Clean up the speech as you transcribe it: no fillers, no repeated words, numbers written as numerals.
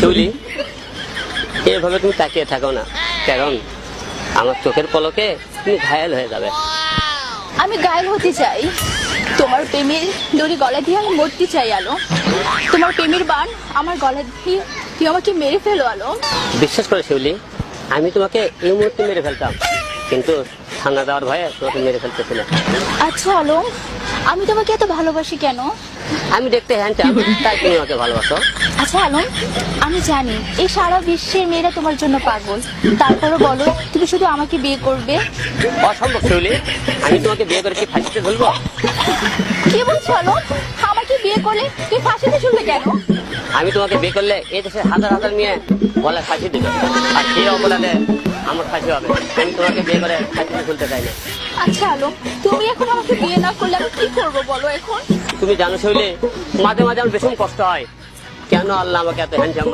শিউলি, এভাবে তুমি তাকিয়ে থাকো না, কারণ আমার চোখের পলকে তুমি ঘায়েল হয়ে যাবে। আমি ঘায়েল হতে চাই, তোমার প্রেমের দড়ি গলা দিয়ে আমি মরতে চাই আলম। তোমার প্রেমের বান আমার গলা দিয়ে তুই আমাকে মেরে ফেলো আলম। বিশ্বাস করে শিউলি, আমি তোমাকে এই মুহূর্তে মেরে ফেলতাম, কিন্তু ঠান্ডা দেওয়ার ভয়ে তোমাকে মেরে ফেলতেছিল। আচ্ছা আলম, আমি তোমাকে এত ভালোবাসি কেন? আমি দেখতে হ্যান্ডসাম, তাই তুমি আমাকে ভালোবাসো। আচ্ছা আলম, আমি জানি এই সারা বিশ্বের মেয়েরা তোমার জন্য পাগল, তারপরে বলো তুমি শুধু আমাকে বিয়ে করবে? অসম্ভব শিউলি, আমি তোমাকে বিয়ে করে কি ফাঁসিতে ঝুলবো? কি বলছো আলম? আমাকে বিয়ে করলে তুই ফাঁসিতে ঝুলবে কেন? আমি তোমাকে বিয়ে করলে এই দেশে হাজার হাজার মেয়ে গলায় ফাঁসি দিবে, আর সেই অপরাধে আমার ফাঁসি হবে। আমি তোমাকে বিয়ে করে ফাঁসিতে ঝুলতে চাই না। আচ্ছা আলম, তুমি এখন আমাকে বিয়ে না করলে আমি কি করবো বলো এখন? তুমি জানো শিউলি, মাঝে মাঝে আমার ভীষণ কষ্ট হয়, কেন আল্লাহ আমাকে এত হ্যান্ডসাম